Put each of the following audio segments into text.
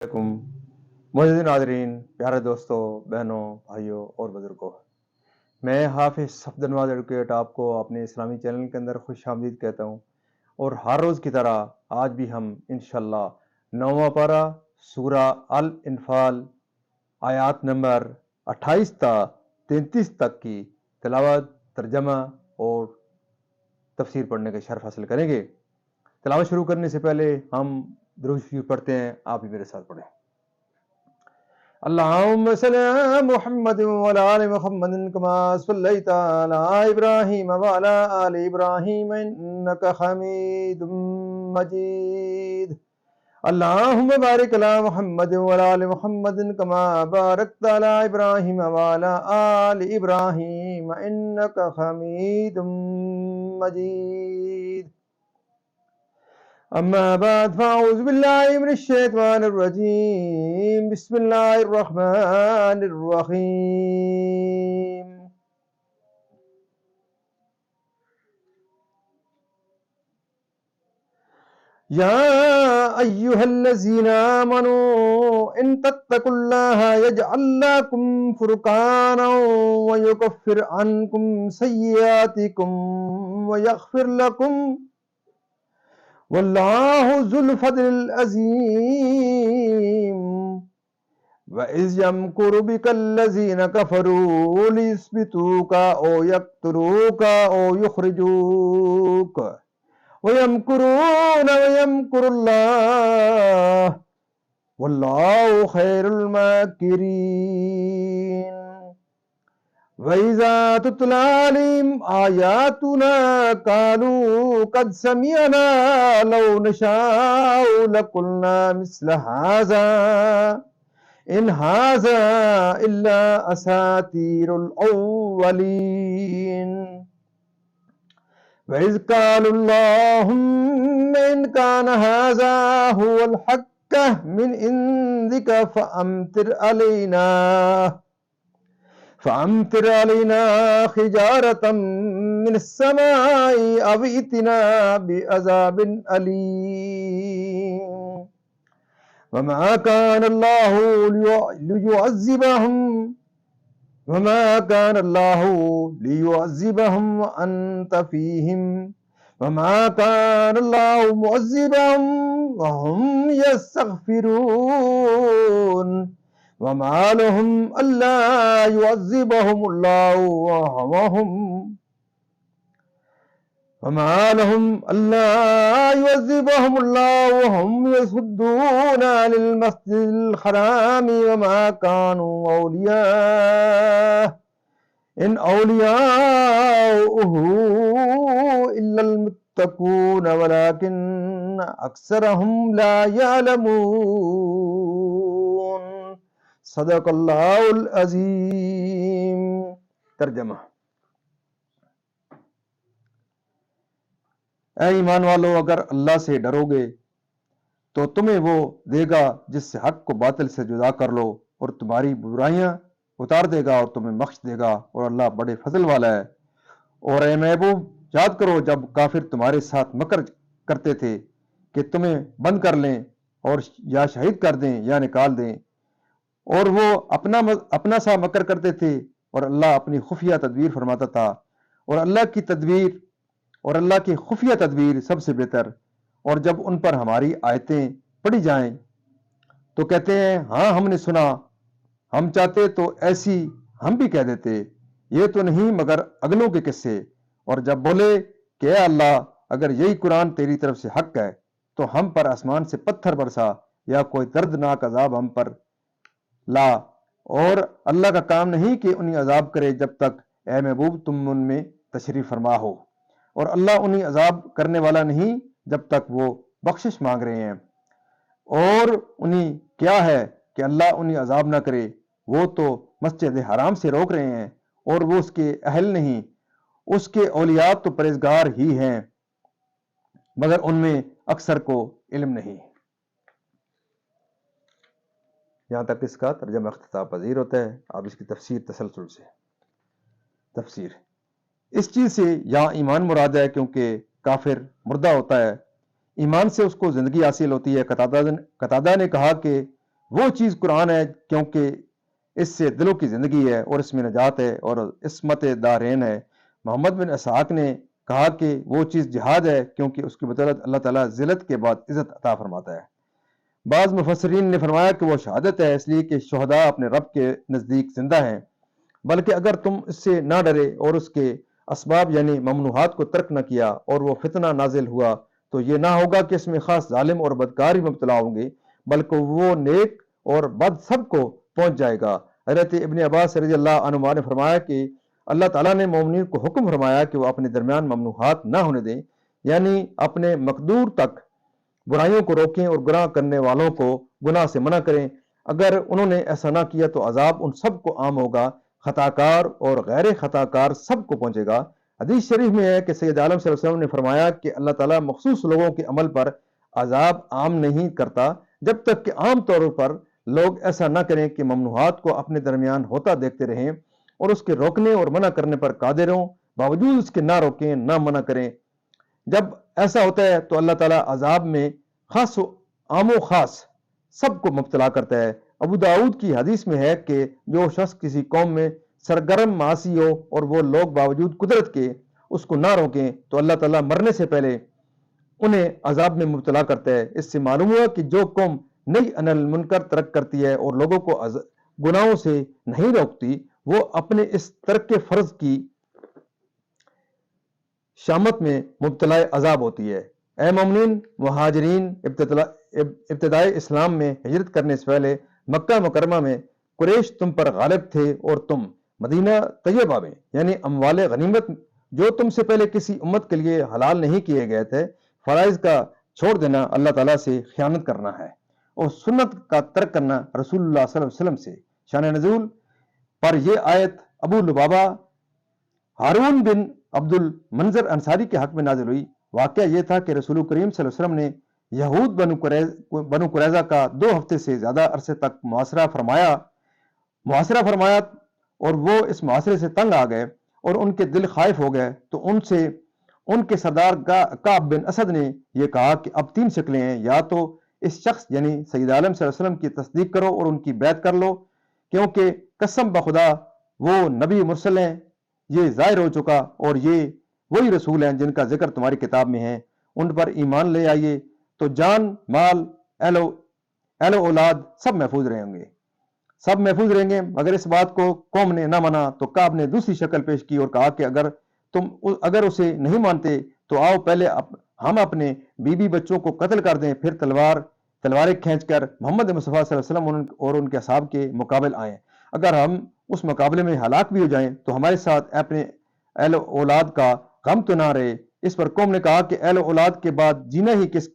علیکم معزز ناظرین، پیارے دوستوں، بہنوں، بھائیوں اور بزرگوں، میں حافظ صفدر نواز ایڈوکیٹ آپ کو اپنے اسلامی چینل کے اندر خوش آمدید کہتا ہوں، اور ہر روز کی طرح آج بھی ہم انشاءاللہ 9واں پارہ سورہ الانفال آیات نمبر 28 تا 33 تک کی تلاوت، ترجمہ اور تفسیر پڑھنے کا شرف حاصل کریں گے۔ تلاوت شروع کرنے سے پہلے ہم درود شریف پڑھتے ہیں، آپ بھی میرے ساتھ پڑھیں۔ اللهم صل على محمد وعلى آل محمد كما صليت على إبراهيم وعلى آل إبراهيم إنك حميد مجيد. اللهم بارك على محمد وعلى آل محمد كما باركت على إبراهيم وعلى آل إبراهيم إنك حميد مجيد. أما بعد فأعوذ بالله من الشيطان الرجيم. بسم الله الرحمن الرحيم. يا أيها الذين آمنوا إن تتقوا الله يجعل لكم فرقانا ويكفر عنكم سيئاتكم ويغفر لكم واللہ ذو الفضل العظیم. وَإِذْ يَمْكُرُ بِكَ الَّذِينَ كَفَرُوا لِيُثْبِتُوكَ أَوْ يَقْتُلُوكَ أَوْ يُخْرِجُوكَ وَيَمْكُرُونَ وَيَمْكُرُ اللَّهُ وَاللَّهُ خَيْرُ الْمَاكِرِينَ. وَإِذَا تُتْلَى عَلَيْهِمْ آيَاتُنَا قَالُوا قَدْ سَمِعْنَا لَوْ نَشَاءُ لَقُلْنَا مِثْلَ هَذَا إِنْ هَذَا إِلَّا أَسَاطِيرُ الْأَوَّلِينَ. وَإِذْ قَالُوا اللَّهُمَّ إِنْ كَانَ هَذَا هُوَ الْحَقُّ مِنْ عِنْدِكَ فأمطر علينا حجارة من السماء أو ائتنا بعذاب أليم. وما كان الله ليعذبهم وأنت فيهم وما كان الله معذبهم وهم يستغفرون. وما لهم ألا يعذبهم الله وهم يصدون عن المسجد الحرام وما كانوا أولياءه إن أولياؤه إلا المتقون ولكن أكثرهم لا يعلمون. صدق اللہ العظیم. ترجمہ. اے ایمان والو، اگر اللہ سے ڈرو گے تو تمہیں وہ دے گا جس سے حق کو باطل سے جدا کر لو، اور تمہاری برائیاں اتار دے گا اور تمہیں بخش دے گا، اور اللہ بڑے فضل والا ہے. اور اے محبوب، یاد کرو جب کافر تمہارے ساتھ مکر کرتے تھے کہ تمہیں بند کر لیں اور یا شہید کر دیں یا نکال دیں، اور وہ اپنا سا مکر کرتے تھے، اور اللہ اپنی خفیہ تدبیر فرماتا تھا. اور اللہ کی خفیہ تدبیر سب سے بہتر. اور جب ان پر ہماری آیتیں پڑھی جائیں تو کہتے ہیں ہاں ہم نے سنا، ہم چاہتے تو ایسی ہم بھی کہہ دیتے، یہ تو نہیں مگر اگلوں کے قصے. اور جب بولے کہ اے اللہ، اگر یہی قرآن تیری طرف سے حق ہے تو ہم پر آسمان سے پتھر برسا یا کوئی دردناک عذاب ہم پر لا. اور اللہ کا کام نہیں کہ انہیں عذاب کرے جب تک اے محبوب تم ان میں تشریف فرما ہو، اور اللہ انہیں عذاب کرنے والا نہیں جب تک وہ بخشش مانگ رہے ہیں. اور انہیں کیا ہے کہ اللہ انہیں عذاب نہ کرے، وہ تو مسجد حرام سے روک رہے ہیں اور وہ اس کے اہل نہیں، اس کے اولیاء تو پرہیزگار ہی ہیں، مگر ان میں اکثر کو علم نہیں. یہاں تک اس کا ترجمہ اختتام پذیر ہوتا ہے. اب اس کی تفسیر تسلسل سے. تفسیر. اس چیز سے یہاں ایمان مراد ہے، کیونکہ کافر مردہ ہوتا ہے، ایمان سے اس کو زندگی حاصل ہوتی ہے. قتادہ نے کہا کہ وہ چیز قرآن ہے، کیونکہ اس سے دلوں کی زندگی ہے اور اس میں نجات ہے اور عصمت دارین ہے۔ محمد بن اسحاق نے کہا کہ وہ چیز جہاد ہے، کیونکہ اس کی بدولت اللہ تعالیٰ ذلت کے بعد عزت عطا فرماتا ہے۔ بعض مفسرین نے فرمایا کہ وہ شہادت ہے، اس لیے کہ شہداء اپنے رب کے نزدیک زندہ ہیں، بلکہ اگر تم اس سے نہ ڈرے اور اس کے اسباب یعنی ممنوعات کو ترک نہ کیا اور وہ فتنہ نازل ہوا تو یہ نہ ہوگا کہ اس میں خاص ظالم اور بدکار ہی مبتلا ہوں گے، بلکہ وہ نیک اور بد سب کو پہنچ جائے گا۔ حضرت ابن عباس رضی اللہ عنہما نے فرمایا کہ اللہ تعالیٰ نے مومنین کو حکم فرمایا کہ وہ اپنے درمیان ممنوعات نہ ہونے دیں، یعنی اپنے مقدور تک برائیوں کو روکیں اور گناہ کرنے والوں کو گناہ سے منع کریں۔ اگر انہوں نے ایسا نہ کیا تو عذاب ان سب کو عام ہوگا، خطا کار اور غیر خطا کار سب کو پہنچے گا۔ حدیث شریف میں ہے کہ سید عالم صلی اللہ علیہ وسلم نے فرمایا کہ اللہ تعالیٰ مخصوص لوگوں کے عمل پر عذاب عام نہیں کرتا جب تک کہ عام طور پر لوگ ایسا نہ کریں کہ ممنوعات کو اپنے درمیان ہوتا دیکھتے رہیں اور اس کے روکنے اور منع کرنے پر قادر ہوں، باوجود اس کے نہ روکیں نہ منع کریں۔ جب ایسا ہوتا ہے تو اللہ تعالیٰ عذاب میں خاص و عام و خاص سب کو مبتلا کرتا ہے۔ ابو داؤد کی حدیث میں ہے کہ جو شخص کسی قوم میں سرگرم معاصی ہو اور وہ لوگ باوجود قدرت کے اس کو نہ روکیں تو اللہ تعالیٰ مرنے سے پہلے انہیں عذاب میں مبتلا کرتا ہے۔ اس سے معلوم ہوا کہ جو قوم نئی عن المنکر ترک کرتی ہے اور لوگوں کو گناہوں سے نہیں روکتی، وہ اپنے اس ترک فرض کی شامت میں مبتلا عذاب ہوتی ہے۔ اے مومنین، مہاجرین، ابتدائی اسلام میں ہجرت کرنے سے پہلے مکہ مکرمہ میں قریش تم پر غالب تھے اور تم مدینہ طیبہ میں یعنی اموال غنیمت جو تم سے پہلے کسی امت کے لیے حلال نہیں کیے گئے تھے، فرائض کا چھوڑ دینا اللہ تعالیٰ سے خیانت کرنا ہے اور سنت کا ترک کرنا رسول اللہ صلی اللہ علیہ وسلم سے۔ شان نزول پر یہ آیت ابو لبابہ ہارون بن عبد المنظر انصاری کے حق میں نازل ہوئی۔ واقعہ یہ تھا کہ رسول کریم صلی اللہ علیہ وسلم نے یہود بنو قریظہ کا 2 ہفتے سے زیادہ عرصے تک محاصرہ فرمایا اور وہ اس محاصرے سے تنگ آ گئے اور ان کے دل خائف ہو گئے، تو ان کے سردار کعب بن اسد نے یہ کہا کہ اب 3 شکلیں ہیں، یا تو اس شخص یعنی سید عالم صلی اللہ علیہ وسلم کی تصدیق کرو اور ان کی بیعت کر لو، کیونکہ قسم بخدا وہ نبی مرسل ہیں، یہ ظاہر ہو چکا، اور یہ وہی رسول ہیں جن کا ذکر تمہاری کتاب میں ہے، ان پر ایمان لے آئیے تو جان مال اہل و اولاد سب محفوظ رہیں گے۔ مگر اس بات کو قوم نے نہ مانا تو کعب نے دوسری شکل پیش کی اور کہا کہ اگر اسے نہیں مانتے تو آؤ پہلے ہم اپنے بیوی بچوں کو قتل کر دیں، پھر تلواریں کھینچ کر محمد مصطفیٰ صلی اللہ علیہ وسلم اور ان کے اصحاب کے مقابل آئیں۔ اگر ہم اس مقابلے میں ہلاک بھی ہو جائیں تو ہمارے ساتھ اپنے اہل و اولاد کا غم تو نہ رہے۔ اس پر قوم نے کہا کہ اہل و اولاد کے بعد جینا ہی کس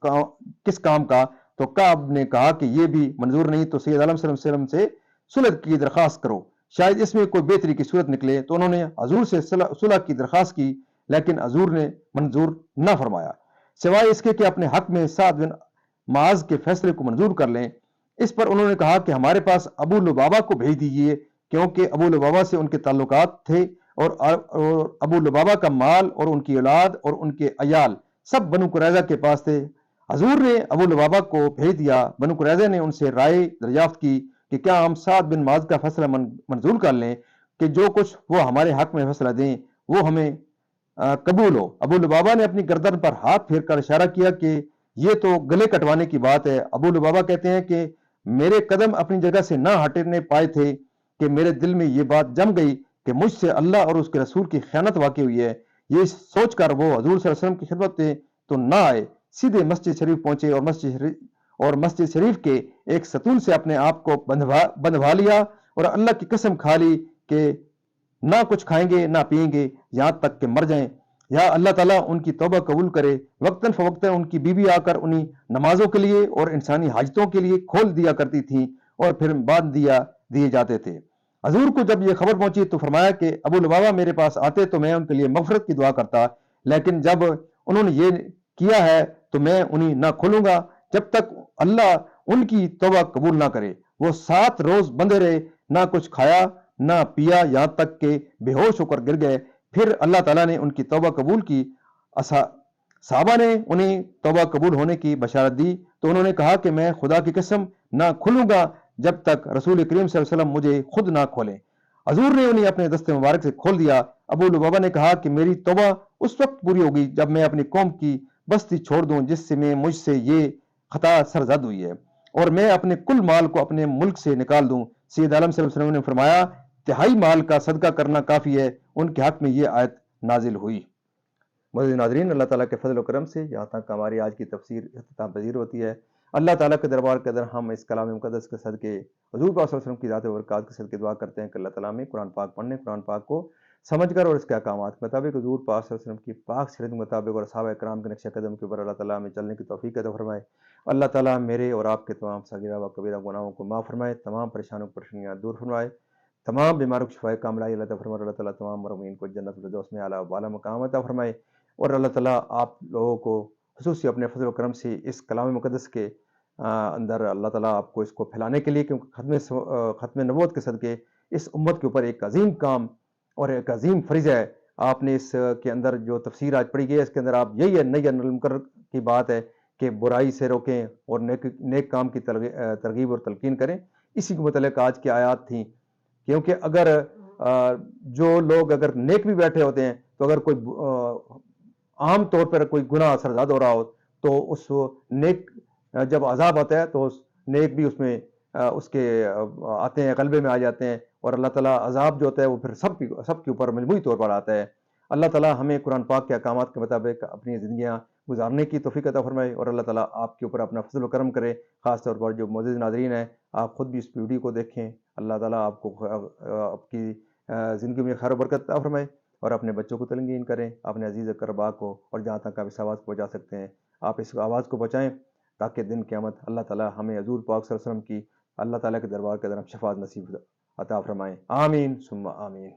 کام کا؟ تو کعب نے کہا کہ یہ بھی منظور نہیں تو سید عالم صلی اللہ علیہ وسلم سے صلح کی درخواست کرو، شاید اس میں کوئی بہتری کی صورت نکلے۔ تو انہوں نے حضور سے صلح کی درخواست کی، لیکن حضور نے منظور نہ فرمایا، سوائے اس کے کہ اپنے حق میں سعد بن معاذ کے فیصلے کو منظور کر لیں۔ اس پر انہوں نے کہا کہ ہمارے پاس ابو لبابہ کو بھیج دیجیے، کیونکہ ابو لبابہ سے ان کے تعلقات تھے اور ابو لبابہ کا مال اور ان کی اولاد اور ان کے عیال سب بنو قریظہ کے پاس تھے۔ حضور نے ابو لبابہ کو بھیج دیا۔ بنو قریظہ نے ان سے رائے دریافت کی کہ کیا ہم سعد بن معاذ کا فیصلہ منظور کر لیں کہ جو کچھ وہ ہمارے حق میں فیصلہ دیں وہ ہمیں قبول ہو۔ ابو لبابہ نے اپنی گردن پر ہاتھ پھیر کر اشارہ کیا کہ یہ تو گلے کٹوانے کی بات ہے۔ ابو لبابہ کہتے ہیں کہ میرے قدم اپنی جگہ سے نہ ہٹنے پائے تھے کہ میرے دل میں یہ بات جم گئی کہ مجھ سے اللہ اور اس کے رسول کی خیانت واقع ہوئی ہے۔ یہ سوچ کر وہ حضور صلی اللہ علیہ وسلم کی خدمت میں تو نہ آئے، سیدھے مسجد شریف پہنچے اور مسجد شریف کے ایک ستون سے اپنے آپ کو بندھوا لیا اور اللہ کی قسم کھا لی کہ نہ کچھ کھائیں گے نہ پئیں گے یہاں تک کہ مر جائیں، یا اللہ تعالیٰ ان کی توبہ قبول کرے۔ وقتاً فوقتاً ان کی بیوی آ کر انہیں نمازوں کے لیے اور انسانی حاجتوں کے لیے کھول دیا کرتی تھیں اور پھر باندھ دیے جاتے تھے۔ حضور کو جب یہ خبر پہنچی تو فرمایا کہ ابو لبابہ میرے پاس آتے تو میں ان کے لیے مغفرت کی دعا کرتا، لیکن جب انہوں نے یہ کیا ہے تو میں انہیں نہ کھولوں گا جب تک اللہ ان کی توبہ قبول نہ کرے۔ وہ 7 روز بندے رہے، نہ کچھ کھایا نہ پیا، یہاں تک کہ بے ہوش ہو کر گر گئے۔ پھر اللہ تعالیٰ نے ان کی توبہ قبول کی۔ صحابہ نے انہیں توبہ قبول ہونے کی بشارت دی تو انہوں نے کہا کہ میں خدا کی قسم نہ کھلوں گا جب تک رسول کریم صلی اللہ علیہ وسلم مجھے خود نہ کھولیں۔ حضور نے انہیں اپنے دست مبارک سے کھول دیا۔ ابو لبابہ نے کہا کہ میری توبہ اس وقت پوری ہوگی جب میں اپنی قوم کی بستی چھوڑ دوں جس سے میں مجھ سے یہ خطا سرزد ہوئی ہے، اور میں اپنے کل مال کو اپنے ملک سے نکال دوں۔ سید عالم صلی اللہ علیہ وسلم نے فرمایا تہائی مال کا صدقہ کرنا کافی ہے۔ ان کے حق میں یہ آیت نازل ہوئی۔ معزز ناظرین، اللہ تعالیٰ کے فضل و کرم سے یہاں تک ہماری آج کی تفسیر اختتام پذیر ہوتی ہے۔ اللہ تعالیٰ کے دربار کے اندر ہم اس کلام مقدس کے صدقے حضور پاک صلی اللہ علیہ وسلم کی ذات و برکات کے صدقے دعا کرتے ہیں کہ اللہ تعالیٰ ہمیں قرآن پاک پڑھنے، قرآن پاک کو سمجھ کر اور اس کے احکامات کے مطابق حضور پاک صلی اللہ علیہ وسلم کی پاک سیرت کے مطابق اور صحابہ کرام کے نقش قدم کے اوپر اللہ تعالیٰ ہمیں چلنے کی توفیق عطا فرمائے۔ اللہ تعالیٰ میرے اور آپ کے تمام صغیرہ و کبیرہ گناہوں کو معاف فرمائے، تمام پریشانیاں دور فرمائے، تمام بیماروں کو شفائے کاملہ اللہ تعالیٰ فرمائے۔ اللہ تعالیٰ تمام مرحومین کو جنت الفردوس میں اعلیٰ و بالا مقام عطا فرمائے، اور اللہ تعالیٰ آپ لوگوں کو خصوصی اپنے فضل و کرم سے اس کلام مقدس کے اندر اللہ تعالیٰ آپ کو اس کو پھیلانے کے لیے، کیونکہ ختم نبوت کے صدقے اس امت کے اوپر ایک عظیم کام اور ایک عظیم فریضہ ہے۔ آپ نے اس کے اندر جو تفسیر آج پڑھی گئی ہے اس کے اندر آپ یہی ہے نئی المکر کی بات ہے کہ برائی سے روکیں اور نیک کام کی ترغیب اور تلقین کریں۔ اسی کے متعلق آج کی آیات تھیں، کیونکہ اگر جو لوگ اگر نیک بھی بیٹھے ہوتے ہیں تو اگر کوئی عام طور پر کوئی گناہ سرزاد ہو رہا ہو تو اس نیک جب عذاب آتا ہے تو اس نیک بھی اس میں اس کے آتے ہیں، غلبے میں آ جاتے ہیں، اور اللہ تعالیٰ عذاب جو ہوتا ہے وہ پھر سب کے اوپر مجموعی طور پر آتا ہے۔ اللہ تعالیٰ ہمیں قرآن پاک کے احکامات کے مطابق اپنی زندگیاں گزارنے کی توفیق عطا فرمائے، اور اللہ تعالیٰ آپ کے اوپر اپنا فضل و کرم کرے۔ خاص طور پر جو معزز ناظرین ہیں، آپ خود بھی اس ویڈیو کو دیکھیں۔ اللہ تعالیٰ آپ کو آپ کی زندگی میں خیر و برکت عطا فرمائے، اور اپنے بچوں کو تلقین کریں، اپنے عزیز اقربا کو، اور جہاں تک آپ اس آواز کو پہنچا سکتے ہیں آپ اس آواز کو پہنچائیں، تاکہ دن قیامت اللہ تعالیٰ ہمیں حضور پاک صلی اللہ علیہ وسلم کی اللہ تعالیٰ کے دربار کے اندر شفاعت نصیب عطا فرمائیں۔ آمین ثم آمین۔